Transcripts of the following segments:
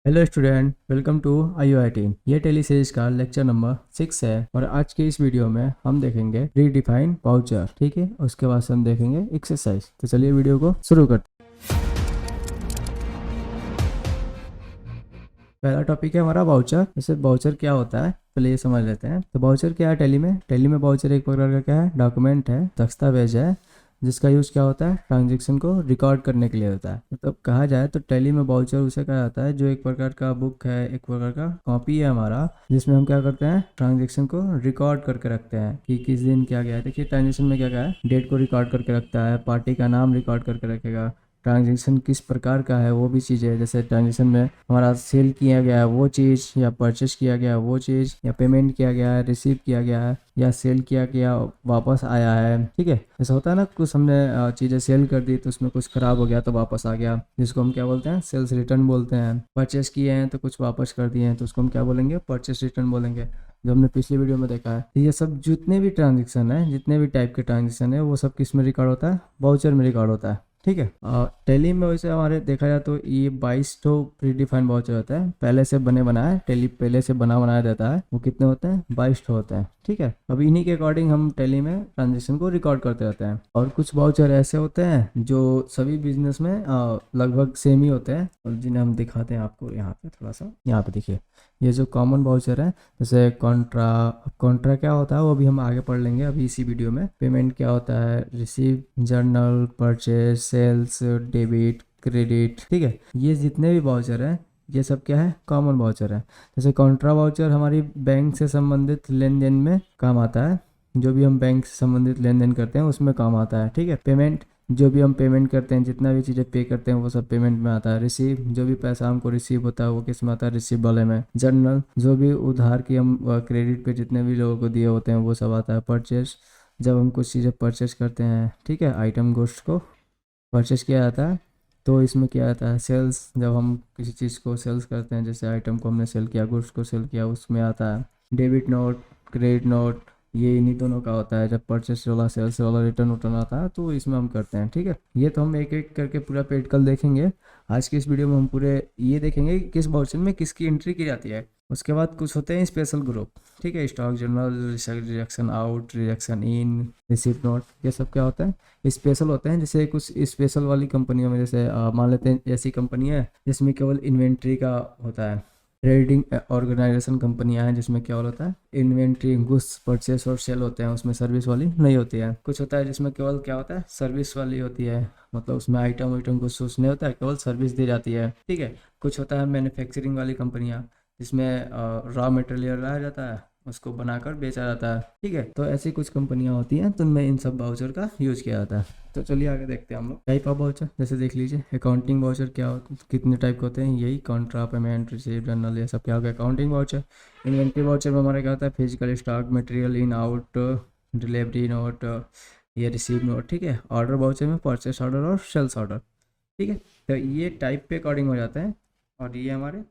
Hello student, welcome to IUIT। ये Tally series का lecture number 6 है और आज के इस वीडियो में हम देखेंगे रीडिफाइन वाउचर। ठीक है, उसके बाद से हम देखेंगे एक्सरसाइज। तो चलिए वीडियो को शुरू करते हैं। पहला टॉपिक है हमारा वाउचर। जैसे वाउचर क्या होता है पहले ये समझ लेते हैं। तो वाउचर क्या है टेली में वाउचर एक प्रकार का क्या है, डॉक्यूमेंट है, दस्तावेज है, जिसका यूज़ क्या होता है, ट्रांजैक्शन को रिकॉर्ड करने के लिए होता है। मतलब कहा जाए तो टैली में वाउचर उसे कहा जाता है जो एक प्रकार का बुक है, एक प्रकार का कॉपी है हमारा, जिसमें हम क्या करते हैं, ट्रांजैक्शन को रिकॉर्ड करके रखते हैं कि किस दिन क्या गया है। देखिए ट्रांजैक्शन में क्या क्या है, डेट को रिकॉर्ड करके रखता है, पार्टी का नाम रिकॉर्ड करके रखेगा, ट्रांजैक्शन किस प्रकार का है वो भी चीज़ है। जैसे ट्रांजैक्शन में हमारा सेल किया गया है वो चीज़, या परचेस किया गया है वो चीज़, या पेमेंट किया गया है, रिसीव किया गया है, या सेल किया गया वापस आया है। ठीक है, ऐसा होता है ना, कुछ हमने चीज़ें सेल कर दी तो उसमें कुछ ख़राब हो गया तो वापस आ गया, जिसको हम क्या बोलते हैं, सेल्स रिटर्न बोलते हैं। परचेस किए हैं तो कुछ वापस कर दिए हैं तो उसको हम क्या बोलेंगे, परचेस रिटर्न बोलेंगे, जो हमने पिछली वीडियो में देखा है। तो ये सब जितने भी ट्रांजेक्शन है, जितने भी टाइप के ट्रांजेक्शन है, वो सब किस में रिकॉर्ड होता है, वाउचर में रिकॉर्ड होता है। ठीक है, टेली में वैसे हमारे देखा जाए तो ये 22 तो प्री डिफाइंड वाउचर होता है, पहले से बने बनाए, टेली पहले से बना बनाया देता है। वो कितने होते हैं, 22 होते हैं। ठीक है, अब इन्हीं के अकॉर्डिंग हम टेली में ट्रांजेक्शन को रिकॉर्ड करते रहते हैं। और कुछ वाउचर ऐसे होते हैं जो सभी बिजनेस में लगभग सेम ही होते हैं, और जिन्हें हम दिखाते हैं आपको यहाँ पे, थोड़ा सा यहाँ पे देखिए। ये जो कॉमन वाउचर है, जैसे कॉन्ट्रा क्या होता है वो भी हम आगे पढ़ लेंगे अभी इसी वीडियो में। पेमेंट क्या होता है, receive, journal, purchase, sales, debit, credit. ठीक है, ये जितने भी वाउचर हैं ये सब क्या है, कॉमन वाउचर है। जैसे कॉन्ट्रा वाउचर हमारी बैंक से संबंधित लेन देन में काम आता है, जो भी हम बैंक से संबंधित लेन देन करते हैं उसमें काम आता है। ठीक है, पेमेंट, जो भी हम पेमेंट करते हैं, जितना भी चीज़ें पे करते हैं वो सब पेमेंट में आता है। रिसीव, जो भी पैसा हमको रिसीव होता है वो किस में आता है, रिसीव वाले में। जर्नल, जो भी उधार की हम क्रेडिट पे जितने भी लोगों को दिए होते हैं वो सब आता है। परचेस, जब हम कुछ चीज़ें परचेस करते हैं, ठीक है, आइटम गुड्स को परचेस किया जाता है तो इसमें क्या आता है। सेल्स, जब हम किसी चीज़ को सेल्स करते हैं, जैसे आइटम को हमने सेल किया, गुड्स को सेल किया, उसमें आता है। डेबिट नोट, क्रेडिट नोट, ये इन्हीं दोनों का होता है। जब परचेस वाला, सेल्स वाला रिटर्न उटर्न आता है तो इसमें हम करते हैं। ठीक है, ये तो हम एक एक करके पूरा पेड कल देखेंगे। आज की इस वीडियो में हम पूरे ये देखेंगे कि किस वाउचर में किसकी एंट्री की जाती है। उसके बाद कुछ होते हैं स्पेशल ग्रुप। ठीक है, stock journal, rejection out, rejection in, receipt note, ये सब क्या होता है, स्पेशल होते हैं। जैसे कुछ स्पेशल वाली कंपनियों में, जैसे मान लेते हैं ऐसी कंपनी है जिसमें केवल इन्वेंट्री का होता है। ट्रेडिंग ऑर्गेनाइजेशन कंपनियां हैं जिसमें क्या होता है, इन्वेंट्री, गुड्स परचेस और सेल होते हैं, उसमें सर्विस वाली नहीं होती है। कुछ होता है जिसमें केवल क्या होता है, सर्विस वाली होती है, मतलब उसमें आइटम वाइटम कुछ नहीं होता है, केवल सर्विस दी जाती है। ठीक है, कुछ होता है मैन्युफैक्चरिंग वाली कंपनियां, जिसमें रॉ मटेरियल लाया जाता है, उसको बनाकर बेचा जाता है। ठीक है, तो ऐसी कुछ कंपनियां होती हैं तो उनमें इन सब वाउचर का यूज किया जाता है। तो चलिए आगे देखते हैं हम लोग टाइप ऑफ वाउचर। जैसे देख लीजिए, अकाउंटिंग वाउचर क्या कितने टाइप के होते हैं, यही कॉन्ट्रा, पेमेंट, रिसीव, जर्नल, ये सब क्या हो गया, अकाउंटिंग वाउचर। इन्वेंट्री वाउचर में हमारा क्या होता है, physical stock, material in out, delivery note, ये रिसीव नोट। ठीक है, ऑर्डर वाउचर में परचेस ऑर्डर और सेल्स ऑर्डर। ठीक है, तो ये टाइप पे अकॉर्डिंग हो जाता है। और ये हमारे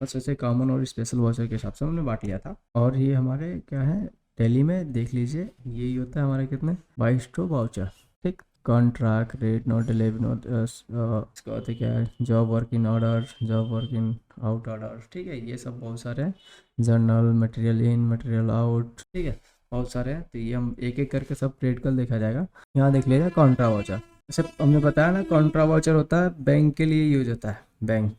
बस वैसे कॉमन और स्पेशल वाउचर के हिसाब से हमने बांट लिया था। और ये हमारे क्या है, दिल्ली में देख लीजिए, यही होता है हमारे कितने, 22 वाउचर। ठीक, contract, rate note, delivery note, इसका होता है क्या है, job work in order, job work in out order. ठीक है, ये सब बहुत सारे हैं। Journal, material in, material out. ठीक है, बहुत सारे हैं। तो ये हम एक एक करके सब प्रैक्टिकल देखा जाएगा। यहाँ देख लीजिए कॉन्ट्रा वाउचर। जैसे हमने बताया ना, कॉन्ट्रा वाउचर होता है बैंक के लिए यूज होता है।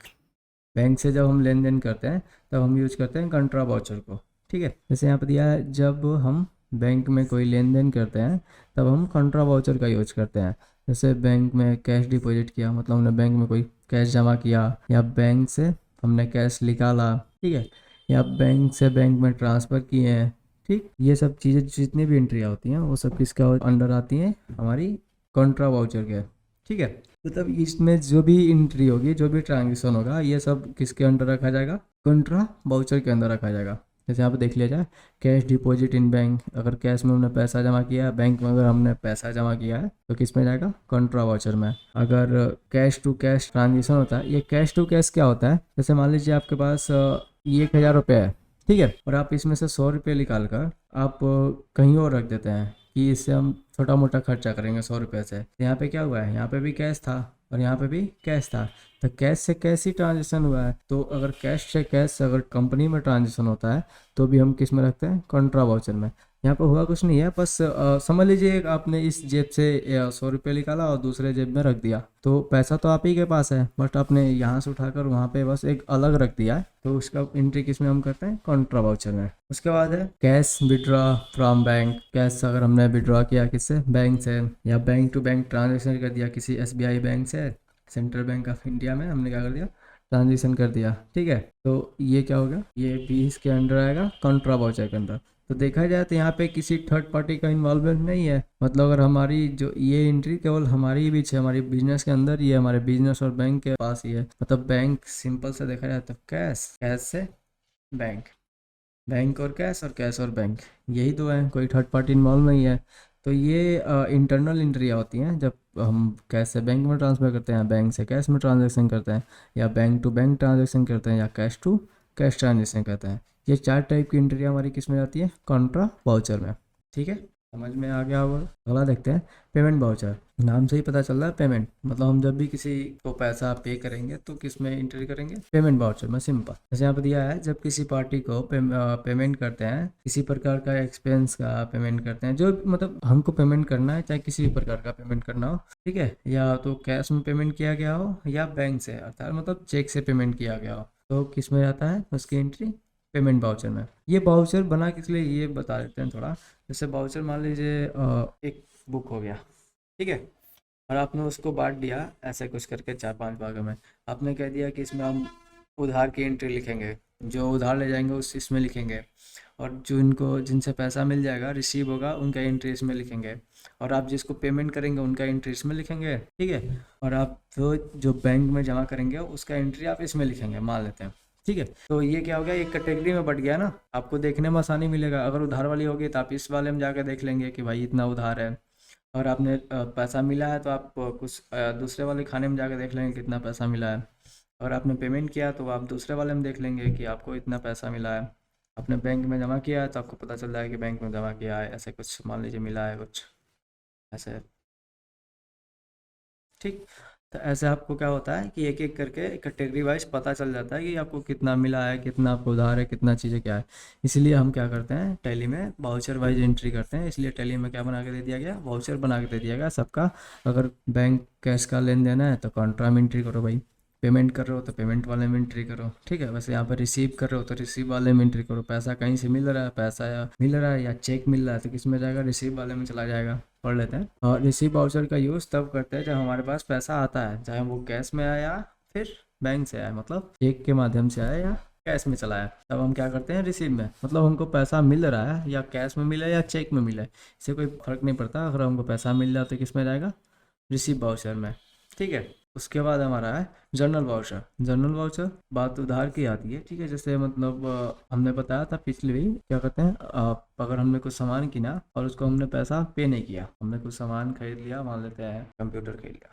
बैंक से जब हम लेन देन करते हैं तब हम यूज करते हैं कंट्रा वाउचर को। ठीक है, जैसे यहाँ पर दिया है, जब हम बैंक में कोई लेन देन करते हैं तब हम कंट्रा वाउचर का यूज करते हैं। जैसे बैंक में कैश डिपॉजिट किया, मतलब हमने बैंक में कोई कैश जमा किया, या बैंक से हमने कैश निकाला। ठीक है, या बैंक से बैंक में ट्रांसफ़र किए हैं। ठीक, ये सब चीज़ें जितनी भी एंट्रियाँ होती हैं वो सब किसका अंडर आती हैं, हमारी कंट्रा वाउचर के। ठीक है, मतलब इसमें जो भी एंट्री होगी, जो भी ट्रांजेक्शन होगा, ये सब किसके अंडर रखा जाएगा, कंट्रा वाउचर के अंदर रखा जाएगा। जैसे यहाँ पे देख लिया जाए, कैश डिपॉजिट इन बैंक, अगर कैश में हमने पैसा जमा किया है, बैंक में अगर हमने पैसा जमा किया है तो किस में जाएगा, कंट्रा वाउचर में। अगर कैश टू कैश ट्रांजेक्शन होता है, ये कैश टू कैश क्या होता है, जैसे मान लीजिए आपके पास ये 1,000 रुपये है। ठीक है, और आप इसमें से 100 रुपये निकाल कर आप कहीं और रख देते हैं कि इससे हम छोटा मोटा खर्चा करेंगे 100 रुपये से। तो यहाँ पे क्या हुआ है, यहाँ पे भी कैश था, और यहाँ पे भी कैश था। तो कैश से कैश ही ट्रांजेक्शन हुआ है, तो अगर कैश से कैश अगर कंपनी में ट्रांजेक्शन होता है तो भी हम किस में रखते हैं, कॉन्ट्रा वाउचर में। यहाँ पे हुआ कुछ नहीं है, बस समझ लीजिए आपने इस जेब से 100 रुपये निकाला और दूसरे जेब में रख दिया, तो पैसा तो आप ही के पास है, बट आपने यहाँ से उठाकर वहाँ पे बस एक अलग रख दिया है, तो उसका एंट्री किस में हम करते हैं, कॉन्ट्रा वाउचर में। उसके बाद है cash withdraw from bank. Cash अगर हमने विड्रॉ किया किससे, बैंक से, या बैंक टू बैंक ट्रांजेक्शन कर दिया किसी SBI बैंक से, सेंट्रल बैंक ऑफ इंडिया में हमने क्या कर दिया, ट्रांजेक्शन कर दिया, ठीक है। तो ये क्या होगा, ये भी इसके अंडर आएगा, कॉन्ट्रा वाउचर के अंदर। तो देखा जाए तो यहाँ पे किसी थर्ड पार्टी का इन्वॉल्वमेंट नहीं है, मतलब अगर हमारी जो ये एंट्री केवल हमारी ही बीच है, हमारी बिजनेस के अंदर ही है, हमारे बिजनेस और बैंक के पास ही है। मतलब बैंक सिंपल से देखा जाए तो कैश, कैश से बैंक, बैंक और कैश और बैंक, यही दो है, कोई थर्ड पार्टी इन्वॉल्व नहीं है। तो ये इंटरनल एंट्रियाँ होती हैं जब हम कैश से बैंक में ट्रांसफ़र करते हैं, बैंक से कैश में ट्रांजेक्शन करते हैं, या बैंक टू बैंक ट्रांजेक्शन करते हैं, या कैश टू कैश ट्रांजेक्शन करते हैं। ये 4 टाइप की एंट्रियाँ हमारी किस में जाती है, कॉन्ट्रा वाउचर में, ठीक है। समझ में आ गया होगा। अगला देखते हैं पेमेंट वाउचर। नाम से ही पता चल रहा है पेमेंट, मतलब हम जब भी किसी को पैसा पे करेंगे तो किस में एंट्री करेंगे, पेमेंट वाउचर में, सिंपल। जैसे यहाँ पर दिया है, जब किसी पार्टी को पेमेंट करते हैं, किसी प्रकार का एक्सपेंस का पेमेंट करते हैं, जो मतलब हमको पेमेंट करना है, चाहे किसी भी प्रकार का पेमेंट करना हो, ठीक है, या तो कैश में पेमेंट किया गया हो या बैंक से, अर्थात मतलब चेक से पेमेंट किया गया हो, तो किस में जाता है उसकी एंट्री, पेमेंट वाउचर में। ये वाउचर बना किस लिए, ये बता देते हैं थोड़ा। जैसे वाउचर मान लीजिए एक बुक हो गया, ठीक है, और आपने उसको बांट दिया ऐसे कुछ करके 4-5 भागों में। आपने कह दिया कि इसमें हम उधार की एंट्री लिखेंगे, जो उधार ले जाएंगे उस इसमें लिखेंगे, और जो इनको जिनसे पैसा मिल जाएगा, रिसीव होगा, उनका एंट्री इसमें लिखेंगे, और आप जिसको पेमेंट करेंगे उनका एंट्री इसमें लिखेंगे, ठीक है, और आप जो बैंक में जमा करेंगे उसका एंट्री आप इसमें लिखेंगे, मान लेते हैं, ठीक है। तो ये क्या हो गया, एक कैटेगरी में बट गया ना, आपको देखने में आसानी मिलेगा। अगर उधार वाली होगी तो आप इस वाले में जाकर देख लेंगे कि भाई इतना उधार है, और आपने पैसा मिला है तो आप कुछ दूसरे वाले खाने में जाकर देख लेंगे कितना पैसा मिला है, और आपने पेमेंट किया तो आप दूसरे वाले में देख लेंगे कि आपको इतना पैसा मिला है। आपने बैंक में जमा किया है तो आपको पता चल रहा है कि बैंक में जमा किया है, ऐसे कुछ मान लीजिए मिला है कुछ ऐसे, ठीक। तो ऐसे आपको क्या होता है कि एक एक करके कैटेगरी वाइज पता चल जाता है कि आपको कितना मिला है, कितना आपको उधार है, कितना चीज़ें क्या है। इसलिए हम क्या करते हैं, टैली में वाउचर वाइज एंट्री करते हैं। इसलिए टैली में क्या बना के दे दिया गया, वाउचर बना के दे दिया गया सबका। अगर बैंक कैश का लेन देन है तो कॉन्ट्रा में एंट्री करो भाई, पेमेंट कर रहे हो तो पेमेंट वाले में एंट्री करो, ठीक है। वैसे यहाँ पर रिसीव कर रहे हो तो रिसीव वाले में एंट्री करो। पैसा कहीं से मिल रहा है, पैसा या मिल रहा है या चेक मिल रहा है तो किस में जाएगा, रिसीव वाले में चला जाएगा। पढ़ लेते हैं। और रिसीव वाउचर का यूज़ तब करते हैं जब हमारे पास पैसा आता है, चाहे वो कैश में आया फिर बैंक से आया, मतलब चेक के माध्यम से आया या कैश में चला आया, तब हम क्या करते हैं, रिसीव में। मतलब हमको पैसा मिल रहा है या कैश में मिला या चेक में मिला है, इससे कोई फर्क नहीं पड़ता। अगर हमको पैसा मिल रहा तो किस में जाएगा, रिसीव वाउचर में, ठीक है। उसके बाद हमारा है जनरल वाउचर। जनरल वाउचर बात उधार की आती है, ठीक है। जैसे मतलब हमने बताया था पिछले भी, क्या कहते हैं, अगर हमने कुछ सामान किना और उसको हमने पैसा पे नहीं किया, हमने कुछ सामान खरीद लिया, मान लेते हैं कंप्यूटर खरीद लिया,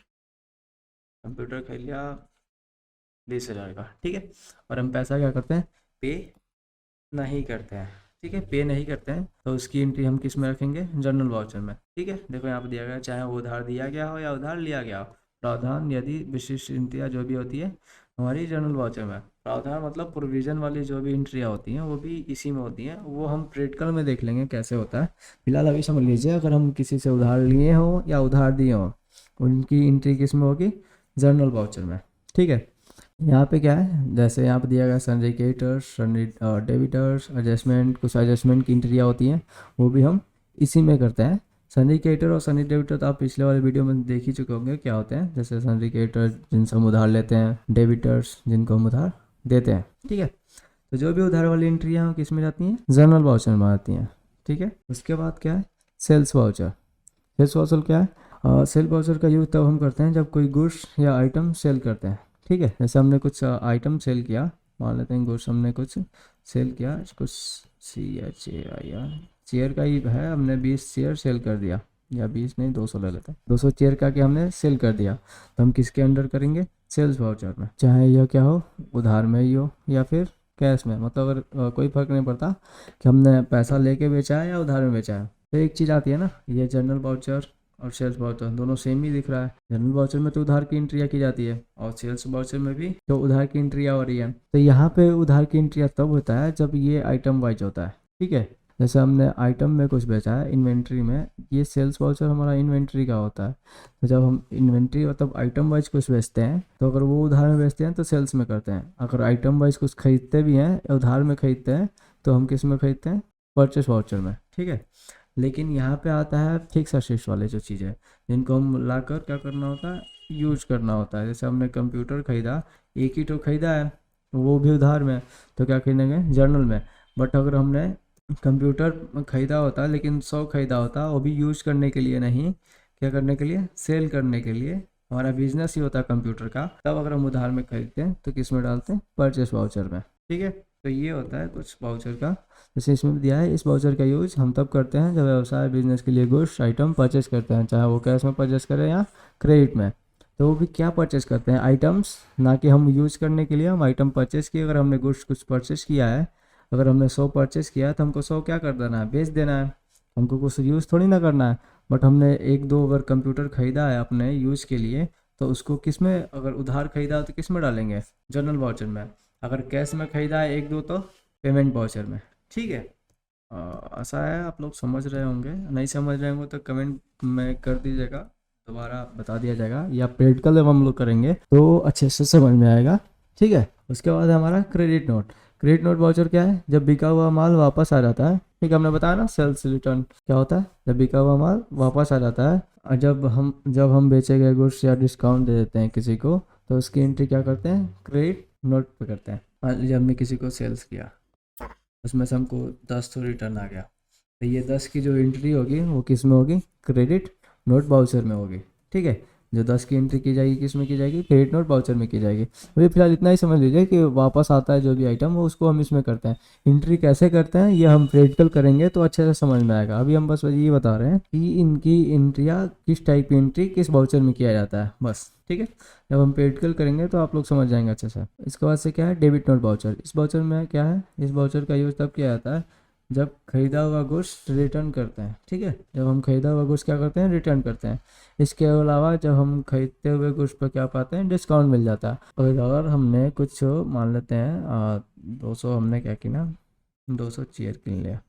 कंप्यूटर खरीद लिया 20,000 का, ठीक है, और हम पैसा क्या करते हैं, पे नहीं करते हैं, ठीक है, पे नहीं करते हैं, तो उसकी एंट्री हम किस में रखेंगे, जनरल वाउचर में, ठीक है। देखो यहाँ पर दिया गया, चाहे वो उधार दिया गया हो या उधार लिया गया हो, प्रावधान यदि विशिष्ट एंट्रियाँ जो भी होती है हमारी जनरल वाउचर में। प्रावधान मतलब प्रोविजन वाली जो भी एंट्रियाँ होती हैं वो भी इसी में होती हैं, वो हम प्रैक्टिकल में देख लेंगे कैसे होता है। फिलहाल अभी समझ लीजिए, अगर हम किसी से उधार लिए हों या उधार दिए हों, उनकी एंट्री किस में होगी, जनरल वाउचर में, ठीक है। यहाँ पे क्या है, जैसे यहाँ पे दिया गया sundry creditors, sundry debtors, adjustment, कुछ एडजस्टमेंट की एंट्रियाँ होती हैं, वो भी हम इसी में करते हैं। सन्ड्री क्रेडिटर और सन्ड्री डेबिटर तो आप पिछले वाले वीडियो में देख ही चुके होंगे क्या होते हैं। जैसे सन्ड्री क्रेडिटर जिनसे हम उधार लेते हैं, डेबिटर्स जिनको हम उधार देते हैं, ठीक है। तो जो भी उधार वाली एंट्रियाँ किस में जाती हैं, जनरल वाउचर में आती हैं, ठीक है। उसके बाद क्या है, सेल्स वाउचर। सेल्स वाउचर क्या है, सेल वाउचर का यूज़ तब हम करते हैं जब कोई गुड्स या आइटम सेल करते हैं, ठीक है। जैसे हमने कुछ आइटम सेल किया, मान लेते हैं गुड्स हमने कुछ सेल किया, कुछ चेयर का ही है, हमने 20 चेयर सेल कर दिया, या 20 नहीं 200 ले लेते हैं, 200 चेयर का कि हमने सेल कर दिया, तो हम किसके अंडर करेंगे, सेल्स वाउचर में। चाहे यह क्या हो, उधार में ही हो या फिर कैश में, मतलब अगर कोई फ़र्क नहीं पड़ता कि हमने पैसा लेके बेचा है या उधार में बेचा है। तो एक चीज़ आती है ना, ये जनरल वाउचर और सेल्स वाउचर दोनों सेम ही दिख रहा है। जनरल वाउचर में तो उधार की एंट्रियाँ की जाती है और सेल्स वाउचर में भी तो उधार की एंट्रियाँ हो रही है। तो यहाँ पे उधार की एंट्रियाँ तब होता है जब ये आइटम वाइज होता है, ठीक है। जैसे हमने आइटम में कुछ बेचा है इन्वेंट्री में, ये सेल्स वाउचर हमारा इन्वेंट्री का होता है। तो जब हम इन्वेंट्री मतलब आइटम वाइज कुछ बेचते हैं तो अगर वो उधार में बेचते हैं तो सेल्स में करते हैं। अगर आइटम वाइज कुछ खरीदते भी हैं उधार में खरीदते हैं तो हम किस में खरीदते हैं, परचेस वाउचर में, ठीक है। लेकिन यहाँ पे आता है फिक्स असेट्स वाले जो चीज़ें जिनको हम लाकर क्या करना होता है, यूज करना होता है। जैसे हमने कंप्यूटर खरीदा, एक ही तो खरीदा है, वो भी उधार में, तो क्या खरीदेंगे, जर्नल में। बट अगर हमने कंप्यूटर खरीदा होता लेकिन 100 खरीदा होता, वो भी यूज करने के लिए नहीं, क्या करने के लिए, सेल करने के लिए, हमारा बिजनेस ही होता है कंप्यूटर का, तब अगर हम उधार में खरीदते हैं तो किस में डालते हैं, परचेस वाउचर में, ठीक है। तो ये होता है कुछ वाउचर का। जैसे इसमें दिया है, इस वाउचर का यूज हम तब करते हैं जब व्यवसाय बिजनेस के लिए गुड्स आइटम परचेस करते हैं, चाहे वो कैश में परचेस करें या क्रेडिट में। तो वो भी क्या परचेस करते हैं, आइटम्स, ना कि हम यूज करने के लिए हम आइटम परचेस किए। अगर हमने गुड्स कुछ परचेस किया है, अगर हमने 100 परचेस किया है तो हमको 100 क्या कर देना है, बेच देना है, हमको कुछ यूज़ थोड़ी ना करना है। बट हमने एक दो अगर कंप्यूटर खरीदा है अपने यूज़ के लिए तो उसको किस में, अगर उधार खरीदा तो किस में डालेंगे, जनरल वाउचर में। अगर कैश में खरीदा है एक दो तो पेमेंट वाउचर में, ठीक है। ऐसा है, आप लोग समझ रहे होंगे, नहीं समझ रहे होंगे तो कमेंट में कर दीजिएगा, दोबारा बता दिया जाएगा, या प्रैक्टिकल जब हम लोग करेंगे तो अच्छे से समझ में आएगा, ठीक है। उसके बाद है हमारा credit note. Credit note voucher क्या है, जब बिका हुआ माल वापस आ जाता है, ठीक है, हमने बताया ना सेल्स रिटर्न क्या होता है, जब बिका हुआ माल वापस आ जाता है। और जब हम बेचे गए गुड्स या डिस्काउंट दे देते हैं किसी को, तो उसकी एंट्री क्या करते हैं, क्रेडिट नोट पे करते हैं। जब हमने किसी को सेल्स किया, उसमें से हमको 10 तो रिटर्न आ गया, तो ये 10 की जो एंट्री होगी वो किस में होगी, क्रेडिट नोट वाउचर में होगी, ठीक है। जो 10 की एंट्री की जाएगी किस में की जाएगी, क्रेडिट नोट वाउचर में की जाएगी। अभी फिलहाल इतना ही समझ लीजिए कि वापस आता है जो भी आइटम वो उसको हम इसमें करते हैं। एंट्री कैसे करते हैं ये हम प्रैक्टिकल करेंगे तो अच्छे से समझ में आएगा। अभी हम बस ये बता रहे हैं कि इनकी एंट्रियाँ किस टाइप की एंट्री किस वाउचर में किया जाता है, बस, ठीक है। जब हम प्रैक्टिकल करेंगे तो आप लोग समझ जाएंगे अच्छे से। इसके बाद से क्या है, डेबिट नोट वाउचर। इस वाउचर में क्या है, इस वाउचर का यूज़ तब किया जाता है जब खरीदा हुआ गुड्स रिटर्न करते हैं, ठीक है। जब हम खरीदा हुआ गुड्स क्या करते हैं, रिटर्न करते हैं। इसके अलावा जब हम खरीदते हुए गुड्स पर क्या पाते हैं, डिस्काउंट मिल जाता है। और अगर हमने कुछ मान लेते हैं 200, हमने क्या किया, 200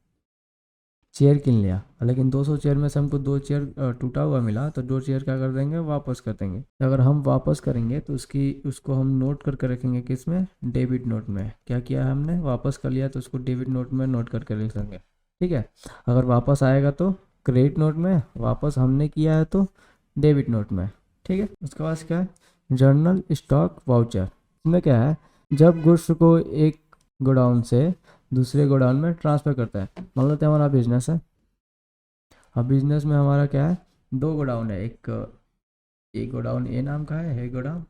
चेयर किन लिया, लेकिन 200 चेयर में से हमको 2 चेयर टूटा हुआ मिला, तो 2 चेयर क्या कर देंगे, वापस कर देंगे। अगर हम वापस करेंगे तो उसको हम नोट करके रखेंगे किस में, डेबिट नोट में। क्या किया है हमने, वापस कर लिया तो उसको डेबिट नोट में नोट करके लिख देंगे, ठीक है। अगर वापस आएगा तो क्रेडिट नोट में, वापस हमने किया है तो डेबिट नोट में, ठीक है। उसके बाद क्या है, जर्नल स्टॉक वाउचर। इसमें क्या है, जब गुड्स को एक गोडाउन से दूसरे गोडाउन में ट्रांसफ़र करता है। मान लेते हैं हमारा बिजनेस है, अब बिजनेस में हमारा क्या है, 2 गोडाउन है, एक गोडाउन ए नाम का है, एक गोडाउन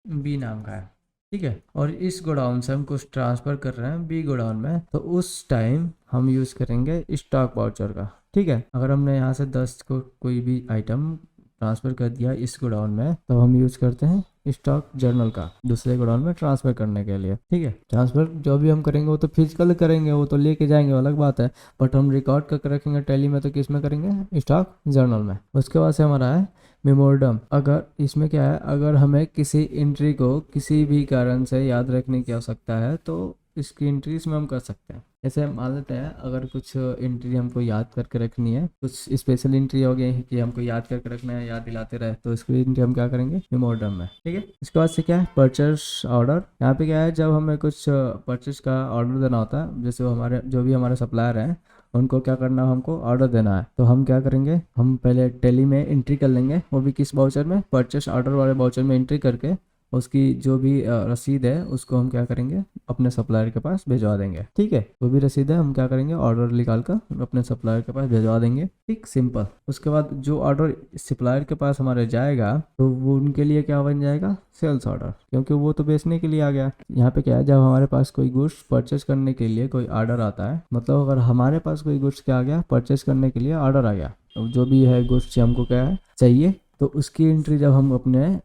बी नाम का है, ठीक है। और इस गोडाउन से हम कुछ ट्रांसफ़र कर रहे हैं बी गोडाउन में, तो उस टाइम हम यूज़ करेंगे स्टॉक वाउचर का, ठीक है। अगर हमने यहाँ से 10 को कोई भी आइटम ट्रांसफ़र कर दिया इस गोडाउन में, तो हम यूज़ करते हैं स्टॉक जर्नल का दूसरे गोडाउन में ट्रांसफ़र करने के लिए, ठीक है। ट्रांसफ़र जो भी हम करेंगे वो तो फिजिकल करेंगे, वो तो लेके जाएंगे अलग बात है, बट हम रिकॉर्ड करके रखेंगे टैली में, तो किस में करेंगे, स्टॉक जर्नल में। उसके बाद से हमारा है मेमोरेंडम। अगर इसमें क्या है, अगर हमें किसी एंट्री को किसी भी कारण से याद रखने की आवश्यकता है तो इसकी एंट्री इसमें हम कर सकते हैं। जैसे मान लेते हैं अगर कुछ एंट्री हमको याद करके रखनी है, कुछ स्पेशल एंट्री हो गई कि हमको याद करके रखना है, याद दिलाते रहे, तो इसकी एंट्री हम क्या करेंगे, मेमोरेंडम में, ठीक है। इसके बाद से क्या है, परचेस ऑर्डर। यहाँ पे क्या है, जब हमें कुछ परचेस का ऑर्डर देना होता है, जैसे जो भी हमारे सप्लायर हैं उनको क्या करना है, हमको ऑर्डर देना है, तो हम क्या करेंगे, हम पहले टैली में एंट्री कर लेंगे, वो भी किस वाउचर में, परचेस ऑर्डर वाले वाउचर में एंट्री करके उसकी जो भी रसीद है उसको हम क्या करेंगे, अपने सप्लायर के पास भिजवा देंगे, ठीक है। वो भी रसीद है हम क्या करेंगे, ऑर्डर निकाल कर अपने सप्लायर के पास भिजवा देंगे, ठीक, सिंपल। उसके बाद जो ऑर्डर सप्लायर के पास हमारे जाएगा तो वो उनके लिए क्या बन जाएगा, सेल्स ऑर्डर, क्योंकि वो तो बेचने के लिए आ गया। यहाँ पे क्या है, जब हमारे पास कोई गुड्स परचेस करने के लिए कोई ऑर्डर आता है, मतलब अगर हमारे पास कोई गुड्स क्या आ गया, परचेस करने के लिए ऑर्डर आ गया, तो जो भी है गुड्स हमको क्या है चाहिए, तो उसकी एंट्री जब हम अपने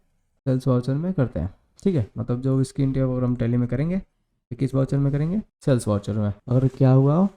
सेल्स वाउचर में करते हैं, ठीक है। मतलब जो इसकी एंट्री अगर हम टैली में करेंगे तो किस वाउचर में करेंगे, सेल्स वाउचर में। अगर क्या हुआ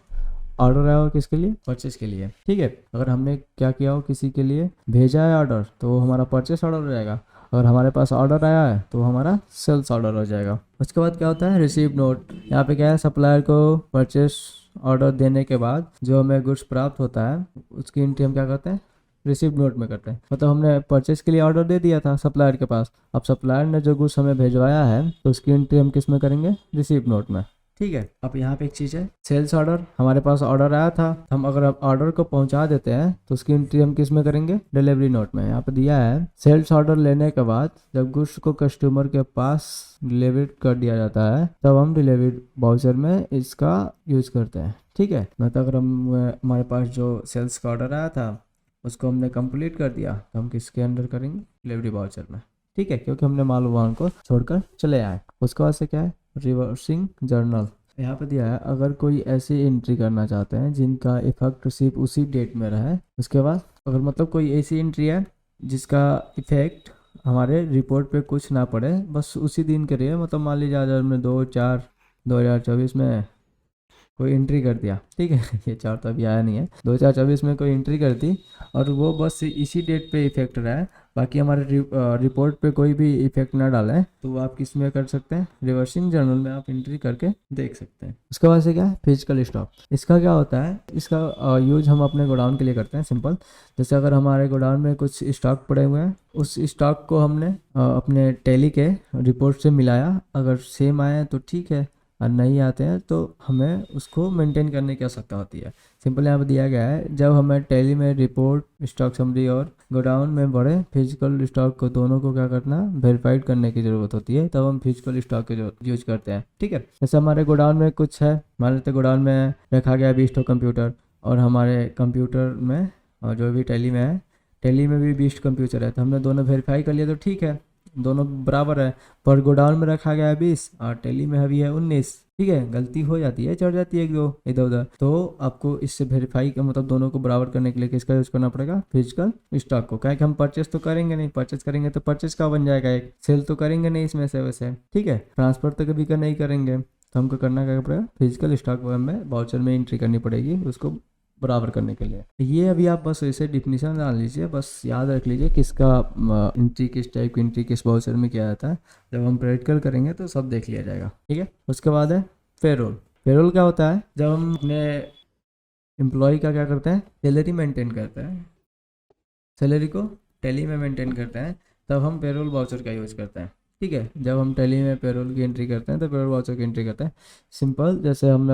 ऑर्डर आया हो किसके लिए, परचेस के लिए, ठीक है। अगर हमने क्या किया हो, किसी के लिए भेजा है ऑर्डर, तो वो हमारा परचेस ऑर्डर हो जाएगा। अगर हमारे पास ऑर्डर आया है तो हमारा सेल्स ऑर्डर हो जाएगा। उसके बाद क्या होता है, रिसीव नोट। यहाँ पे क्या है, सप्लायर को परचेस ऑर्डर देने के बाद जो हमें गुड्स प्राप्त होता है उसकी एंट्री हम क्या करते हैं, रिसीव नोट में करते हैं। मतलब हमने परचेस के लिए ऑर्डर दे दिया था सप्लायर के पास, अब सप्लायर ने जो गुड्स हमें भेजवाया है तो उसकी एंट्री हम किस में करेंगे, रिसीव नोट में, ठीक है। अब यहाँ पे एक चीज़ है, सेल्स ऑर्डर। हमारे पास ऑर्डर आया था, हम अगर अब ऑर्डर को पहुंचा देते हैं तो उसकी एंट्री हम किस में करेंगे, डिलीवरी नोट में। यहाँ पे दिया है सेल्स ऑर्डर लेने के बाद जब गुड्स को कस्टमर के पास डिलीवर कर दिया जाता है तब हम डिलीवरी वाउचर में इसका यूज करते हैं, ठीक है। मतलब अगर हम हमारे पास जो सेल्स का ऑर्डर आया था उसको हमने कंप्लीट कर दिया तो हम किसके अंडर करेंगे, डिलीवरी वाउचर में, ठीक है, क्योंकि हमने माल वाहन को छोड़कर चले आए। उसके बाद से क्या है, रिवर्सिंग जर्नल। यहाँ पे दिया है अगर कोई ऐसी एंट्री करना चाहते हैं जिनका इफेक्ट सिर्फ उसी डेट में रहे। उसके बाद अगर मतलब कोई ऐसी एंट्री है जिसका इफेक्ट हमारे रिपोर्ट पे कुछ ना पड़े, बस उसी दिन के लिए, मतलब मान लीजिए आज हमने 2/4/2024 में कोई एंट्री कर दिया, ठीक है ये 4 तो अभी आया नहीं है, 2024 में कोई एंट्री कर दी और वो बस इसी डेट पे इफेक्ट रहा है, बाकी हमारे रिपोर्ट पे कोई भी इफेक्ट ना डाले, तो वो आप किस में कर सकते हैं, रिवर्सिंग जर्नल में आप एंट्री करके देख सकते हैं। उसके बाद से क्या है, फिजिकल स्टॉक। इसका क्या होता है, इसका यूज हम अपने गोडाउन के लिए करते हैं। सिंपल, जैसे अगर हमारे गोडाउन में कुछ स्टॉक पड़े हुए हैं, उस स्टॉक को हमने अपने टैली के रिपोर्ट से मिलाया, अगर सेम आए तो ठीक है और नहीं आते हैं तो हमें उसको मेंटेन करने की आवश्यकता होती है। सिंपल यहाँ पर दिया गया है, जब हमें टैली में रिपोर्ट, स्टॉक समरी और गोडाउन में बड़े फिजिकल स्टॉक को दोनों को क्या करना, वेरीफाइड करने की ज़रूरत होती है, तब हम फिजिकल स्टॉक के यूज करते हैं, ठीक है। जैसे हमारे गोडाउन में कुछ है, मान लेते गोडाउन में रखा गया 20 कंप्यूटर और हमारे कंप्यूटर में और जो भी टैली में है, टैली में भी 20 कंप्यूटर है, तो हमने दोनों वेरीफाई कर लिया तो ठीक है, दोनों बराबर है। पर गोडाउन में रखा गया है 20 और टैली में अभी है 19, ठीक है, गलती हो जाती है, चढ़ जाती है एक दो इधर उधर, तो आपको इससे वेरीफाई का मतलब दोनों को बराबर करने के लिए किसका यूज करना पड़ेगा, फिजिकल स्टॉक को। क्या कि हम परचेस तो करेंगे नहीं, परचेस करेंगे तो परचेस का बन जाएगा, एक सेल तो करेंगे नहीं इसमें से वैसे, ठीक है, ट्रांसफर तो कभी का नहीं करेंगे, तो हमको करना क्या पड़ेगा, फिजिकल स्टॉक हमें वाउचर में एंट्री करनी पड़ेगी उसको बराबर करने के लिए। ये अभी आप बस ऐसे डिफिनीशन डाल लीजिए, बस याद रख लीजिए किसका एंट्री, किस टाइप की एंट्री किस वाउचर में किया जाता है। जब हम प्रैक्टिकल करेंगे तो सब देख लिया जाएगा, ठीक है। उसके बाद है पेरोल। पेरोल क्या होता है, जब हम अपने एम्प्लॉय का क्या करते हैं, सैलरी मेंटेन करते हैं, सैलरी को टैली में मेंटेन करते हैं, तब हम पेरोल वाउचर का यूज़ करते हैं, ठीक है। जब हम टैली में पेरोल की एंट्री करते हैं तो पेरोल वाउचर की एंट्री करते हैं। सिंपल, जैसे हमने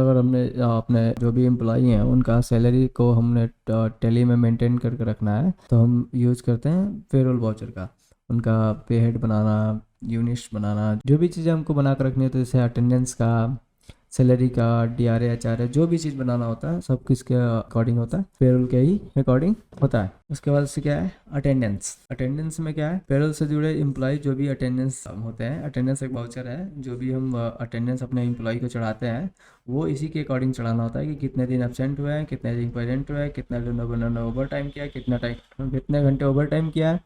अपने जो भी एम्प्लॉई हैं उनका सैलरी को हमने टैली में मेंटेन करके रखना है, तो हम यूज़ करते हैं पेरोल वाउचर का। उनका पे हेड बनाना, यूनिट्स बनाना, जो भी चीज़ें हमको बना कर रखनी है, तो जैसे अटेंडेंस का, सैलरी का, DRA HRA, जो भी चीज़ बनाना होता है सब किसके अकॉर्डिंग होता है, पेरोल के ही अकॉर्डिंग होता है। उसके बाद से क्या है, अटेंडेंस। अटेंडेंस में क्या है, पेरोल से जुड़े एम्प्लॉय जो भी अटेंडेंस होते हैं, अटेंडेंस एक वाउचर है, जो भी हम अटेंडेंस अपने एम्प्लॉय को चढ़ाते हैं वो इसी के अकॉर्डिंग चढ़ाना होता है कि कितने दिन एब्सेंट हुए हैं, कितने दिन प्रेजेंट हुए हैं, कितना दिन उन्होंने ओवर टाइम किया, कितने घंटे ओवर टाइम किया है,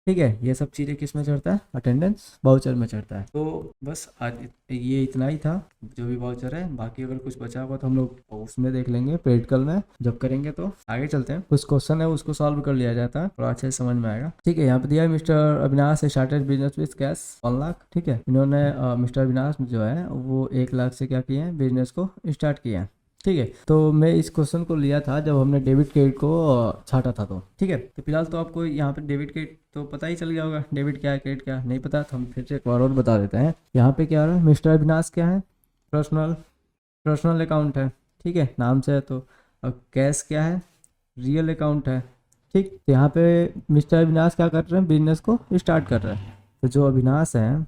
ठीक है। ये सब चीज़ें किस में चढ़ता है, अटेंडेंस वाउचर में चढ़ता है। तो बस आज ये इतना ही था जो भी वाउचर है, बाकी अगर कुछ बचा हुआ तो हम लोग उसमें देख लेंगे प्रैक्टिकल में जब करेंगे। तो आगे चलते हैं, कुछ क्वेश्चन है उसको सॉल्व कर लिया जाता है, थोड़ा अच्छे से समझ में आएगा, ठीक है। यहाँ पे दिया है mister Avinash started business with cash 1 lakh, ठीक है। इन्होंने मिस्टर अविनाश जो है वो 1 लाख से क्या किए हैं, बिजनेस को स्टार्ट किया है, ठीक है। तो मैं इस क्वेश्चन को लिया था जब हमने डेबिट क्रेडिट को छाटा था, तो ठीक है। तो फिलहाल तो आपको यहाँ पे डेबिट क्रेडिट तो पता ही चल गया होगा, डेबिट क्या है क्रेडिट क्या है, नहीं पता तो हम फिर से एक बार और बता देते हैं। यहाँ पे क्या हो रहा है, मिस्टर अविनाश क्या है, पर्सनल अकाउंट है, ठीक है, नाम से है। तो अब कैश क्या है, रियल अकाउंट है, ठीक। तो यहाँ पे मिस्टर अविनाश क्या कर रहे हैं, बिजनेस को स्टार्ट कर रहे हैं। तो जो अविनाश है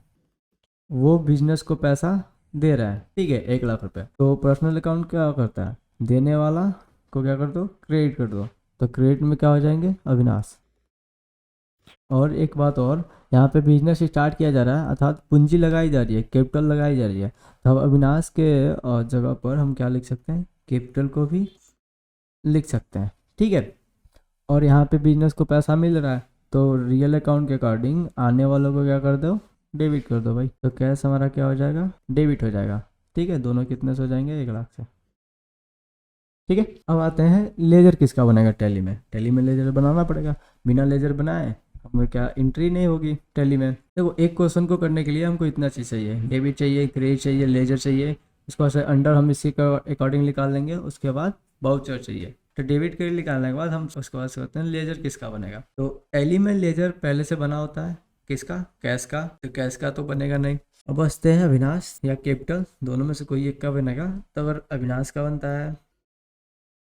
वो बिजनेस को पैसा दे रहा है, ठीक है, 1 लाख रुपए। तो पर्सनल अकाउंट क्या करता है, देने वाला को क्या कर दो, क्रेडिट कर दो, तो क्रेडिट में क्या हो जाएंगे, अविनाश। और एक बात और, यहाँ पे बिजनेस स्टार्ट किया जा रहा है अर्थात पूंजी लगाई जा रही है, कैपिटल लगाई जा रही है, तो अब अविनाश के जगह पर हम क्या लिख सकते हैं, कैपिटल को भी लिख सकते हैं, ठीक है। और यहाँ पे बिजनेस को पैसा मिल रहा है, तो रियल अकाउंट के अकॉर्डिंग आने वालों को क्या कर दो, डेबिट कर दो भाई। तो कैश हमारा क्या हो जाएगा, डेबिट हो जाएगा, ठीक है। दोनों कितने से हो जाएंगे, 1 लाख से, ठीक है। अब आते हैं लेजर किसका बनेगा टैली में। टैली में लेजर बनाना पड़ेगा, बिना लेजर बनाए हमें क्या एंट्री नहीं होगी टैली में। देखो एक क्वेश्चन को करने के लिए हमको इतना चीज़ चाहिए, डेबिट चाहिए, क्रेडिट चाहिए, लेजर चाहिए, उसके बाद से अंडर हम इसी का अकॉर्डिंग निकाल लेंगे। उसके बाद बाउचर चाहिए, तो डेबिट क्रेडिट निकालने के बाद हम उसके बाद से करते हैं लेजर किसका बनेगा। तो टैली में लेजर पहले से बना होता है किसका, कैश का, तो कैश का तो बनेगा नहीं। अब बचते हैं अविनाश या कैपिटल, दोनों में से कोई एक का बनेगा। तो अगर अविनाश का बनता है,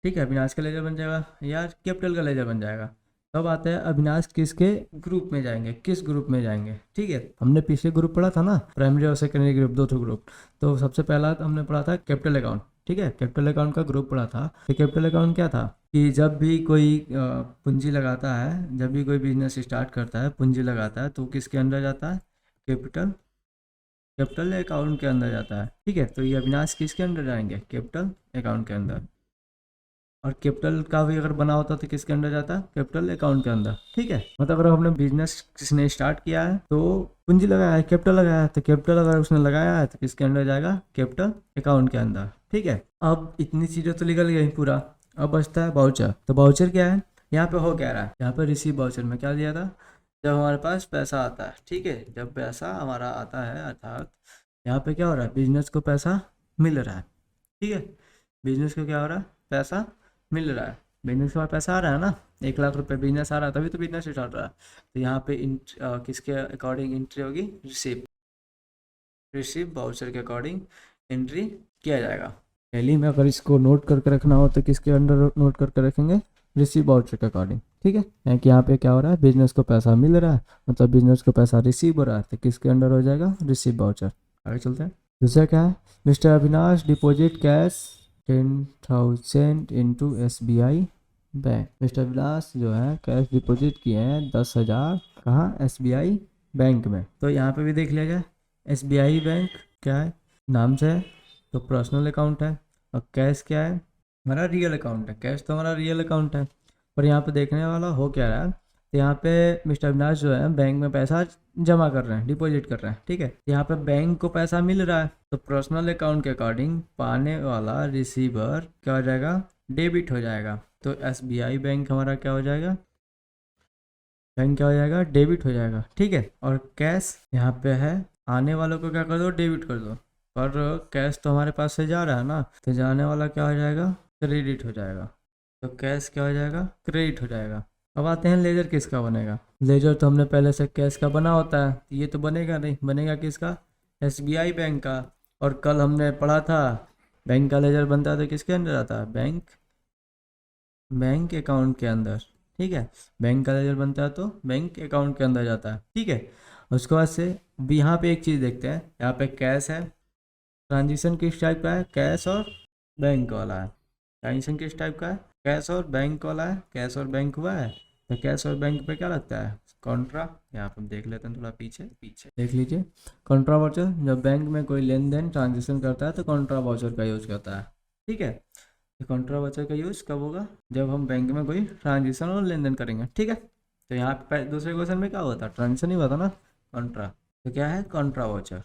ठीक है, अविनाश का लेजर बन जाएगा या कैपिटल का लेजर बन जाएगा। तब आता है अविनाश किसके ग्रुप में जाएंगे, किस ग्रुप में जाएंगे। ठीक है, हमने पिछले ग्रुप पढ़ा था ना, प्राइमरी और सेकेंडरी ग्रुप, दो ठो ग्रुप। तो सबसे पहला हमने पढ़ा था कैपिटल अकाउंट। ठीक है, कैपिटल अकाउंट का ग्रुप पढ़ा था। तो कैपिटल अकाउंट क्या था कि जब भी कोई पूंजी लगाता है, जब भी कोई बिजनेस स्टार्ट करता है, पूंजी लगाता है, तो किसके अंदर जाता है, कैपिटल अकाउंट के अंदर जाता है। ठीक है, तो ये अविनाश किसके अंदर जाएंगे, कैपिटल अकाउंट के अंदर। और कैपिटल का भी अगर बना होता तो किसके अंदर जाता, कैपिटल अकाउंट के अंदर। ठीक है, मतलब अगर हमने बिजनेस किसने स्टार्ट किया है तो पूंजी लगाया है, कैपिटल लगाया है, तो कैपिटल अगर उसने लगाया है तो किसके अंदर जाएगा, कैपिटल अकाउंट के अंदर। ठीक है, अब इतनी चीज़ें तो निकल गई पूरा। अब बचता है बाउचर। तो बाउचर क्या है, यहाँ पे हो क्या रहा है, यहाँ पे रिसीव बाउचर में क्या दिया था, जब हमारे पास पैसा आता है। ठीक है, जब पैसा हमारा आता है, अर्थात यहाँ पे क्या हो रहा है, बिजनेस को पैसा मिल रहा है। ठीक है, बिजनेस को क्या हो रहा है, पैसा मिल रहा है। बिजनेस के पास पैसा आ रहा है ना, 1 लाख रुपए बिजनेस आ रहा है, तभी तो बिजनेस स्टार्ट रहा है। तो यहाँ पे किसके अकॉर्डिंग एंट्री होगी, रिसीव बाउचर के अकॉर्डिंग एंट्री किया जाएगा। टैली में अगर इसको नोट करके रखना हो तो किसके अंडर नोट करके रखेंगे, रिसीव बाउचर के अकॉर्डिंग। ठीक है, यानी कि यहाँ पे क्या हो रहा है, बिजनेस को पैसा मिल रहा है, मतलब बिजनेस को पैसा रिसीव हो रहा है, तो किसके अंडर हो जाएगा, रिसीव बाउचर। आगे चलते हैं। दूसरा क्या है, mister Avinash deposit cash 10,000 into SBI bank. Mister Avinash जो है कैश डिपॉजिट किए हैं 10,000 कहाँ, SBI बैंक में। तो यहाँ पे भी देख लिया जाए, SBI बैंक क्या है, नाम से है तो पर्सनल अकाउंट है। और कैश क्या है, हमारा रियल अकाउंट है। कैश तो हमारा रियल अकाउंट है, पर यहाँ पे देखने वाला हो क्या रहा है, तो यहाँ पे मिस्टर अविनाश जो है बैंक में पैसा जमा कर रहे हैं, डिपॉजिट कर रहे हैं। ठीक है, यहाँ पे बैंक को पैसा मिल रहा है, तो पर्सनल अकाउंट के अकॉर्डिंग पाने वाला रिसीवर क्या हो जाएगा, डेबिट हो जाएगा। तो SBI बैंक हमारा क्या हो जाएगा, बैंक क्या हो जाएगा, डेबिट हो जाएगा। ठीक है, और कैश यहाँ पे है, आने वालों को क्या कर दो, डेबिट कर दो। पर कैश तो हमारे पास से जा रहा है ना, तो जाने वाला क्या हो जाएगा, क्रेडिट हो जाएगा। तो कैश क्या हो जाएगा, क्रेडिट हो जाएगा। अब आते हैं लेजर किसका बनेगा। लेजर तो हमने पहले से कैश का बना होता है, ये तो बनेगा नहीं, बनेगा किसका, SBI बैंक का। और कल हमने पढ़ा था बैंक का लेजर बनता है तो किसके अंदर आता है, बैंक अकाउंट के अंदर। ठीक है, बैंक का लेजर बनता है तो बैंक अकाउंट के अंदर जाता है। ठीक है, उसके बाद से यहाँ पे एक चीज़ देखते हैं, यहाँ पे कैश है, ट्रांजिशन किस टाइप का है, कैश और बैंक वाला है। ट्रांजिशन किस टाइप का है, कैश और बैंक वाला है। कैश और बैंक हुआ है, तो कैश और बैंक पे क्या लगता है, कॉन्ट्रा। यहाँ पर देख लेते हैं, थोड़ा पीछे देख लीजिए, कॉन्ट्रा वाउचर। जब बैंक में कोई लेन देन ट्रांजेक्शन करता है तो कॉन्ट्रा वाउचर का यूज करता है। ठीक है, तो कॉन्ट्रा वाउचर का यूज कब होगा, जब हम बैंक में कोई ट्रांजेक्शन और लेन देन करेंगे। ठीक है, तो यहाँ पे दूसरे क्वेश्चन में क्या हुआ था, ट्रांजेक्शन ही हुआ था ना, कॉन्ट्रा। तो क्या है, कॉन्ट्रा वाउचर।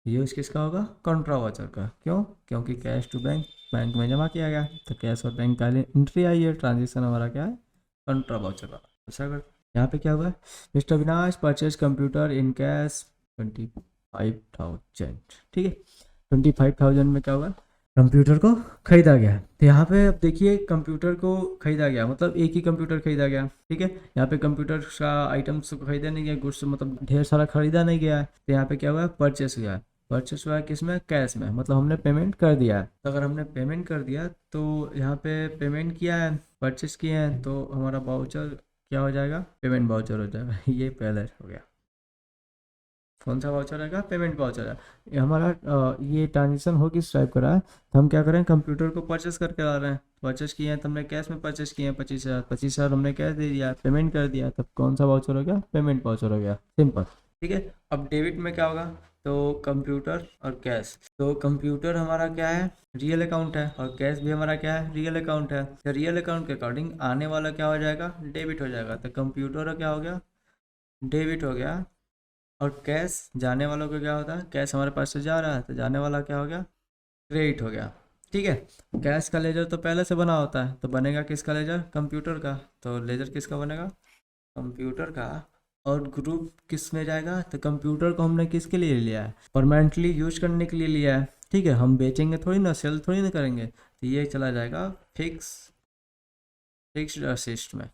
यूज किसका होगा, कॉन्ट्रा वाउचर का। क्यों, क्योंकि कैश टू बैंक में जमा किया गया, तो कैश और बैंक का एंट्री आई है, ट्रांजेक्शन हमारा क्या है, कॉन्ट्रा वाउचर का। दूसरा कर, यहाँ पे क्या हुआ है, mister Avinash purchase computer in cash 25,000। ठीक है, 25,000 में क्या हुआ, कंप्यूटर को खरीदा गया। तो यहाँ पे अब देखिए, कंप्यूटर को खरीदा गया मतलब एक ही कंप्यूटर खरीदा गया। ठीक है, यहाँ पे कंप्यूटर का आइटम्स को खरीदा नहीं गया, गुड्स मतलब ढेर सारा खरीदा नहीं गया है। तो यहाँ पे क्या हुआ, परचेस हुआ है। परचेस हुआ है किस में, कैश में, मतलब हमने पेमेंट कर दिया है। तो अगर हमने पेमेंट कर दिया तो यहाँ पे पेमेंट किया है, परचेस किए हैं, तो हमारा बाउचर क्या हो जाएगा, पेमेंट बाउचर हो जाएगा। ये पहले हो गया, कौन सा वाउचर आएगा, पेमेंट वाउचर है। ये हमारा ये ट्रांजेक्शन हो किस टाइप का रहा है, तो हम क्या करें, कंप्यूटर को परचेस करके ला रहे हैं। परचेस किए हैं तो हमने कैश में परचेस किए हैं 25,000 हमने कैश दे दिया, पेमेंट कर दिया, तब कौन सा वाउचर हो गया, पेमेंट वाउचर हो गया, सिंपल। ठीक है, अब डेबिट में क्या होगा, तो कंप्यूटर और कैश। तो कंप्यूटर हमारा क्या है, रियल अकाउंट है, और कैश भी हमारा क्या है, रियल अकाउंट है। तो रियल अकाउंट के अकॉर्डिंग आने वाला क्या हो जाएगा, डेबिट हो जाएगा। तो कंप्यूटर क्या हो गया, डेबिट हो गया। और कैश जाने वालों का क्या होता है, कैश हमारे पास से जा रहा है तो जाने वाला क्या हो गया, क्रेडिट हो गया। ठीक है। कैश का लेजर तो पहले से बना होता है, तो बनेगा किसका लेजर? कंप्यूटर का। तो लेजर किसका बनेगा? कंप्यूटर का। और ग्रुप किस में जाएगा? तो कंप्यूटर को हमने किसके लिए लिया है? परमानेंटली यूज करने के लिए लिया है। ठीक है, हम बेचेंगे थोड़ी ना, सेल थोड़ी ना करेंगे। तो ये चला जाएगा फिक्स्ड असिस्ट में।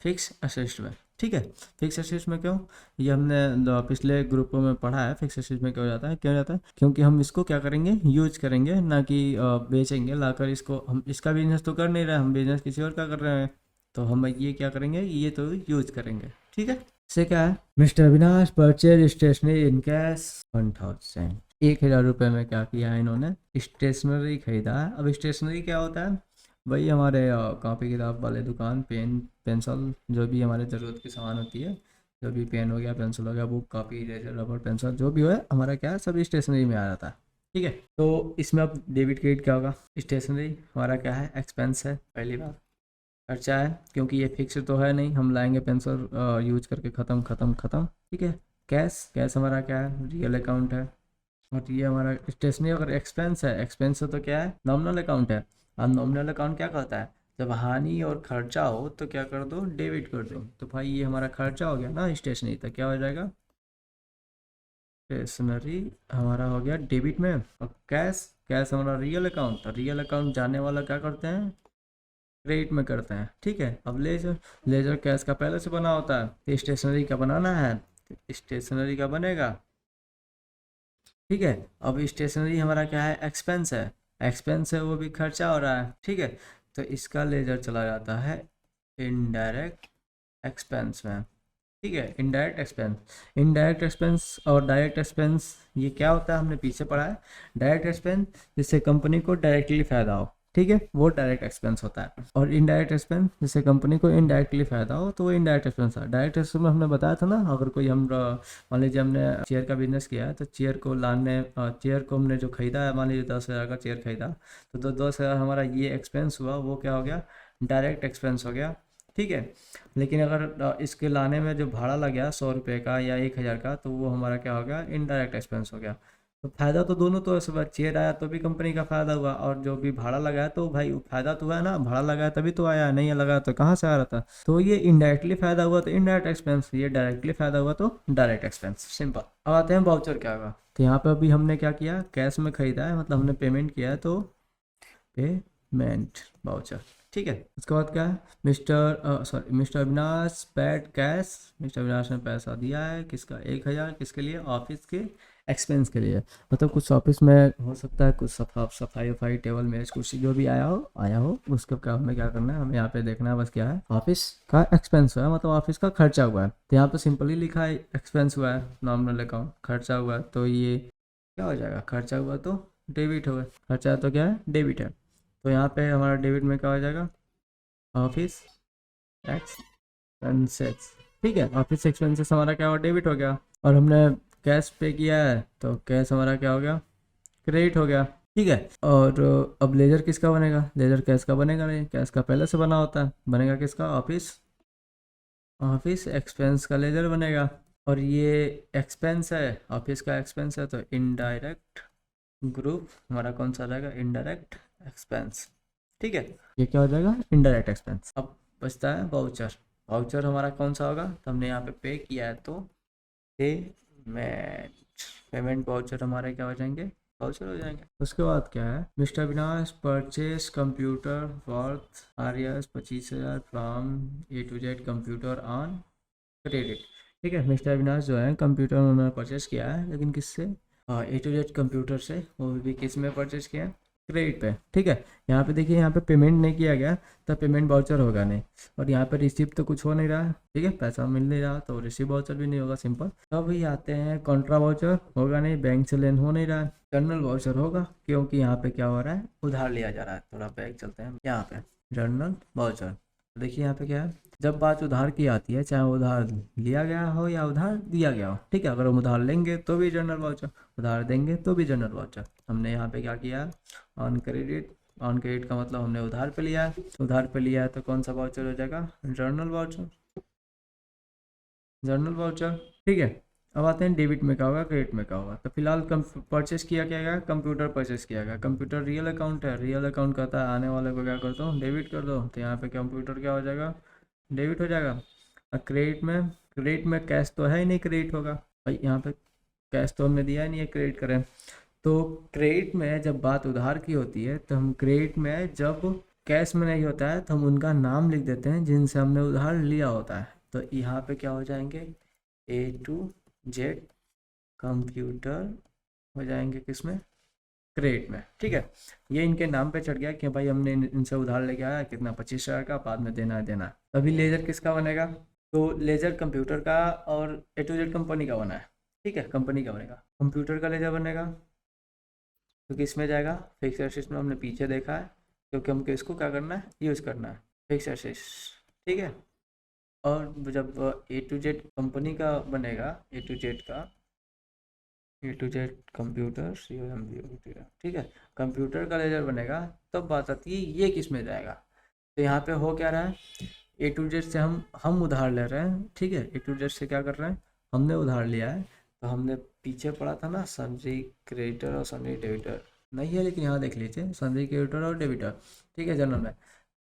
फिक्स असिस्ट में, ठीक है। फिक्स असिस्ट में क्यों? ये हमने पिछले ग्रुपों में पढ़ा है। फिक्स असिस्ट में क्यों जाता है? क्यों जाता है? क्योंकि हम इसको क्या करेंगे? यूज करेंगे, ना कि बेचेंगे लाकर इसको। हम इसका बिजनेस तो कर नहीं रहे, हम बिजनेस किसी और का कर रहे हैं। तो हम ये क्या करेंगे? ये तो यूज करेंगे, ठीक है। से क्या है? Mister Avinash purchase stationery in cash 1000। 1000 रुपये में क्या किया है इन्होंने? स्टेशनरी खरीदा है। अब स्टेशनरी क्या होता है? वही हमारे कॉपी किताब वाले दुकान, पेन पेंसिल, जो भी हमारे ज़रूरत की सामान होती है, जो भी पेन हो गया, पेंसिल हो गया, book, copy, eraser, rubber, pencil, जो भी हो है हमारा क्या है, सब स्टेशनरी में आ जाता है, ठीक है। तो इसमें अब डेबिट क्रेडिट क्या होगा? स्टेशनरी हमारा क्या है? एक्सपेंस है, पहली बात। खर्चा है, क्योंकि ये फिक्स तो है नहीं, हम लाएंगे पेंसिल यूज करके, ख़त्म ख़त्म ख़त्म, ठीक है। कैश, कैश हमारा क्या है? रियल अकाउंट है। और ये हमारा स्टेशनरी अगर एक्सपेंस है, एक्सपेंस है तो क्या है? नॉमिनल अकाउंट है। अब नॉमिनल अकाउंट क्या कहता है? जब हानि और खर्चा हो तो क्या कर दो? डेबिट कर दो। तो भाई ये हमारा खर्चा हो गया ना स्टेशनरी, तो क्या हो जाएगा? स्टेशनरी हमारा हो गया डेबिट में। और कैश, कैश हमारा रियल अकाउंट, तो रियल अकाउंट जाने वाला क्या करते हैं? क्रेडिट में करते हैं, ठीक है। अब लेजर, लेजर कैश का पहले से बना होता है, तो स्टेशनरी का बनाना है, तो स्टेशनरी का बनेगा, ठीक है। अब स्टेशनरी हमारा क्या है? एक्सपेंस है। एक्सपेंस है, वो भी खर्चा हो रहा है, ठीक है। तो इसका लेजर चला जाता है इनडायरेक्ट एक्सपेंस में, ठीक है। इनडायरेक्ट एक्सपेंस, इनडायरेक्ट एक्सपेंस और डायरेक्ट एक्सपेंस ये क्या होता है? हमने पीछे पढ़ा है। डायरेक्ट एक्सपेंस जिससे कंपनी को डायरेक्टली फायदा हो, ठीक है, वो डायरेक्ट एक्सपेंस होता है। और इनडायरेक्ट एक्सपेंस जिससे कंपनी को इनडायरेक्टली फायदा हो, तो वो इनडायरेक्ट एक्सपेंस है। डायरेक्ट एक्सपेंस में हमने बताया था ना, अगर कोई हम मान लीजिए हमने चेयर का बिजनेस किया है, तो चेयर को लाने, चेयर को हमने जो खरीदा है, मान लीजिए 10,000 का चेयर खरीदा, तो 10,000 हमारा ये एक्सपेंस हुआ, वो क्या हो गया? डायरेक्ट एक्सपेंस हो गया, ठीक है। लेकिन अगर इसके लाने में जो भाड़ा लग गया 100 रुपये का या 1,000 का, तो वो हमारा क्या हो गया? इनडायरेक्ट एक्सपेंस हो गया। तो फायदा तो दोनों, तो ऐसे बात, चेयर आया तो भी कंपनी का फायदा हुआ, और जो भी भाड़ा लगाया तो भाई फायदा तो हुआ है ना, भाड़ा लगाया तभी तो आया, नहीं लगाया तो कहाँ से आ रहा था? तो ये इनडायरेक्टली फायदा हुआ तो इनडायरेक्ट एक्सपेंस, ये डायरेक्टली फायदा हुआ तो डायरेक्ट एक्सपेंस, सिंपल। अब आते हैं वाउचर क्या होगा। तो यहाँ पे अभी हमने क्या किया? कैश में खरीदा है, मतलब हमने पेमेंट किया है, तो पेमेंट वाउचर, ठीक है। उसके बाद क्या है? Mister Avinash paid cash. Mister Avinash ने पैसा दिया है, किसका? 1,000, किसके लिए? ऑफिस के एक्सपेंस के लिए। मतलब कुछ ऑफिस में हो सकता है, कुछ सफाई वफाई, टेबल मेज कुर्सी जो भी आया हो उसका क्या, हमें क्या करना है? हमें यहाँ पे देखना है बस, क्या है? ऑफिस का एक्सपेंस हुआ है, मतलब ऑफिस का खर्चा हुआ है। तो यहाँ पे सिंपली लिखा है एक्सपेंस हुआ है, नॉमिनल अकाउंट, खर्चा हुआ है, तो ये क्या हो जाएगा? खर्चा हुआ तो डेबिट होगा, खर्चा है तो क्या है? डेबिट है। तो यहाँ पे हमारा डेबिट में क्या हो जाएगा? ऑफिस एक्सपेंसेस, ठीक है। ऑफिस एक्सपेंसेस हमारा क्या हुआ? डेबिट हो गया। और हमने कैश पे किया है, तो कैश हमारा क्या हो गया? क्रेडिट हो गया, ठीक है। और अब लेजर किसका बनेगा? लेजर कैश का बनेगा नहीं, कैश का पहले से बना होता है, बनेगा किसका? ऑफिस, ऑफिस एक्सपेंस का लेजर बनेगा। और ये एक्सपेंस है, ऑफिस का एक्सपेंस है, तो इनडायरेक्ट ग्रुप हमारा कौन सा रहेगा? इनडायरेक्ट एक्सपेंस, ठीक है। ये क्या हो जाएगा? Indirect expense. अब बचता है वाउचर। वाउचर हमारा कौन सा होगा? तो हमने यहाँ पे किया है, तो पेमेंट, पेमेंट वाउचर हमारे क्या हो जाएंगे? वाउचर हो जाएंगे। उसके बाद क्या है? मिस्टर विनाश purchase computer worth RS 25,000 from A to Z computer on credit, ठीक है। मिस्टर विनाश जो है कंप्यूटर उन्होंने परचेज किया है, लेकिन किससे? A to Z कंप्यूटर से। वो भी किस में परचेज किया है? क्रेडिट पे, ठीक है। यहाँ पे देखिए, यहाँ पे पेमेंट नहीं किया गया, तो पेमेंट वाउचर होगा नहीं। और यहाँ पे रिसीव तो कुछ हो नहीं रहा है, ठीक है, पैसा मिल नहीं रहा, तो रिसीव वाउचर भी नहीं होगा, सिंपल। अब ही आते हैं कॉन्ट्रा वाउचर, होगा नहीं, बैंक से लेन हो नहीं रहा है। जर्नल वाउचर होगा, क्योंकि यहाँ पे क्या हो रहा है? उधार लिया जा रहा है। थोड़ा बैक चलते हैं, यहाँ पे जर्नल वाउचर, देखिए यहाँ पे क्या है? जब बात उधार की आती है, चाहे उधार लिया गया हो या उधार दिया गया हो, ठीक है, अगर हम उधार लेंगे तो भी जनरल वाउचर, उधार देंगे तो भी जनरल वाउचर। हमने यहाँ पे क्या किया? ऑन क्रेडिट, ऑन क्रेडिट का मतलब हमने उधार पे लिया है, उधार पे लिया है तो कौन सा वाउचर हो जाएगा? जर्नल वाउचर, जर्नल वाउचर, ठीक है। अब आते हैं डेबिट में क्या होगा, क्रेडिट में क्या होगा। तो फिलहाल परचेस किया क्या गया, कंप्यूटर परचेस किया गया। कंप्यूटर रियल अकाउंट है, रियल अकाउंट कहता है आने वाले को क्या करता हूँ, डेबिट कर दो। तो यहाँ पे कंप्यूटर क्या हो जाएगा, डेबिट हो जाएगा। और क्रेडिट में कैश तो है ही नहीं, क्रेडिट होगा भाई, यहाँ पे कैश तो हमने दिया ही नहीं है, क्रेडिट करें। तो क्रेडिट में जब बात उधार की होती है तो हम क्रेडिट में जब कैश में नहीं होता है तो हम उनका नाम लिख देते हैं जिनसे हमने उधार लिया होता है। तो यहाँ पे क्या हो जाएंगे, A to Z कंप्यूटर हो जाएंगे किसमें, क्रेडिट में। ठीक है, ये इनके नाम पे चढ़ गया कि भाई हमने इनसे उधार लेके आया कितना, 25,000 का, बाद में देना है देना। तभी लेजर किसका बनेगा, तो लेजर कंप्यूटर का और A to Z कंपनी का बना है। ठीक है, कंपनी का बनेगा, कंप्यूटर का लेजर बनेगा तो किस में जाएगा, फिक्स एसेट्स में। हमने पीछे देखा है क्योंकि हमको इसको क्या करना है, यूज़ करना है, फिक्स एसेट्स। ठीक है, और जब A to Z कंपनी का बनेगा, A to Z कंप्यूटर ठीक है, कंप्यूटर का लेजर बनेगा, तब बात आती है ये किस में जाएगा। तो यहाँ पे हो क्या रहा है, A to Z से हम उधार ले रहे हैं। ठीक है, A to Z से क्या कर रहे हैं, हमने उधार लिया है। तो हमने पीछे पढ़ा था ना, सन्ड्री क्रेडिटर और सन्ड्री डेबिटर, नहीं है लेकिन यहाँ देख लीजिए, सन्ड्री क्रेडिटर और डेबिटर। ठीक है, जनरल में।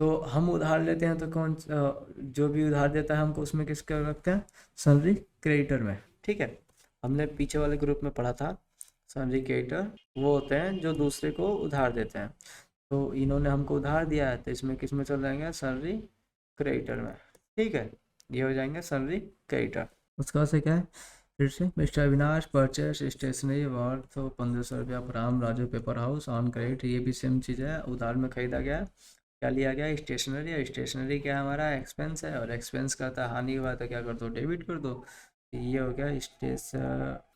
तो हम उधार लेते हैं तो जो भी उधार देता है हमको उसमें किसका रखते हैं, सन्ड्री क्रेडिटर में। ठीक है, हमने पीछे वाले ग्रुप में पढ़ा था, सन्ड्री क्रेडिटर वो होते हैं जो दूसरे को उधार देते हैं। तो इन्होंने हमको उधार दिया है तो इसमें किस में चल जाएंगे, सन्ड्री क्रेडिटर में। ठीक है, ये हो जाएंगे सन्ड्री क्रेडिटर। उसका से क्या है, फिर से mister Avinash purchase stationery worth 1,500 रुपया from Raju paper house on credit. ये भी सेम चीज़ है, उधार में खरीदा गया। क्या लिया गया, स्टेशनरी। और स्टेशनरी क्या है, हमारा एक्सपेंस है, और एक्सपेंस का था हानि हुआ तो क्या कर दो, डेबिट कर दो। ये हो गया स्टेशनरी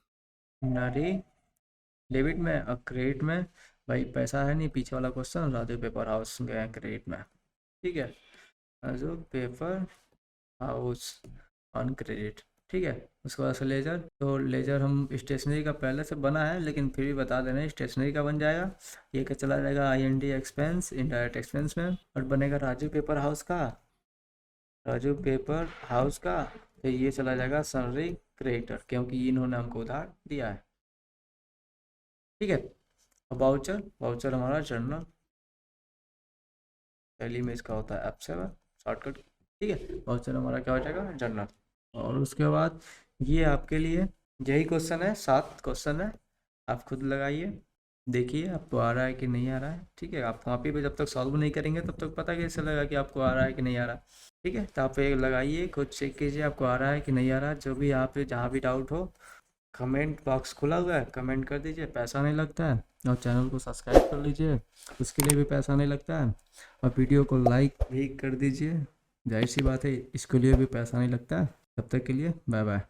डेबिट में। और क्रेडिट में भाई पैसा है नहीं, पीछे वाला क्वेश्चन, राजू पेपर हाउस गया क्रेडिट में। ठीक है, Raju paper house on credit. ठीक है, उसके बाद से लेजर। तो लेजर हम स्टेशनरी का पहले से बना है लेकिन फिर भी बता देना, स्टेशनरी का बन जाएगा। ये क्या चला जाएगा, IND एक्सपेंस, इनडायरेक्ट एक्सपेंस में। और बनेगा राजू पेपर हाउस का, तो ये चला जाएगा सन्ड्री क्रेडिटर, क्योंकि इन्होंने हमको उधार दिया है। ठीक है, अब वाउचर हमारा जर्नल, पहली में इसका होता है F7 शॉर्टकट। ठीक है, वाउचर हमारा क्या हो जाएगा, जर्नल। और उसके बाद ये आपके लिए यही क्वेश्चन है, 7 क्वेश्चन है, आप खुद लगाइए, देखिए आपको आ रहा है कि नहीं आ रहा है। ठीक है, आप कॉपी पे जब तक सॉल्व नहीं करेंगे तब तक पता कैसे लगा कि आपको आ रहा है कि नहीं आ रहा। ठीक है, तो आप एक लगाइए, खुद चेक कीजिए आपको आ रहा है कि नहीं आ रहा। जो भी आप जहाँ भी डाउट हो, कमेंट बॉक्स खुला हुआ है, कमेंट कर दीजिए, पैसा नहीं लगता है। और चैनल को सब्सक्राइब कर लीजिए, उसके लिए भी पैसा नहीं लगता है। और वीडियो को लाइक भी कर दीजिए, जाहिर सी बात है इसके लिए भी पैसा नहीं लगता है। तब तक के लिए बाय बाय।